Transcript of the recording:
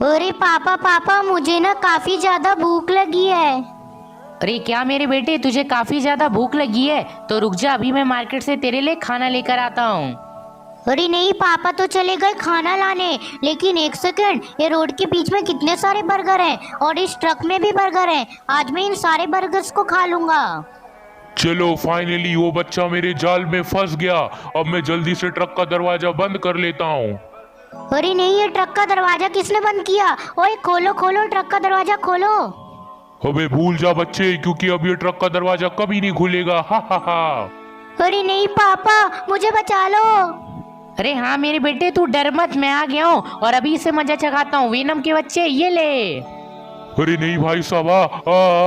अरे पापा पापा, मुझे ना काफी ज्यादा भूख लगी है। अरे क्या मेरे बेटे, तुझे काफी ज्यादा भूख लगी है? तो रुक जा, अभी मैं मार्केट से तेरे लिए खाना लेकर आता हूँ। अरे नहीं, पापा तो चले गए खाना लाने, लेकिन एक सेकंड, ये रोड के बीच में कितने सारे बर्गर हैं और इस ट्रक में भी बर्गर हैं। आज मैं इन सारे बर्गर्स को खा लूंगा। चलो फाइनली वो बच्चा मेरे जाल में फंस गया। अब मैं जल्दी से ट्रक का दरवाजा बंद कर लेता हूँ। अरे नहीं, ये ट्रक का दरवाजा किसने बंद किया? ओए खोलो खोलो, ट्रक का दरवाजा खोलो। अबे भूल जा बच्चे, क्योंकि अब ये ट्रक का दरवाजा कभी नहीं खुलेगा। हा हा हा। अरे नहीं पापा, मुझे बचा लो। अरे हाँ मेरे बेटे, तू डर मत, मैं आ गया हूँ और अभी इसे मजा चखाता हूँ। वेनम के बच्चे ये ले। अरे नहीं भाई साहब, आ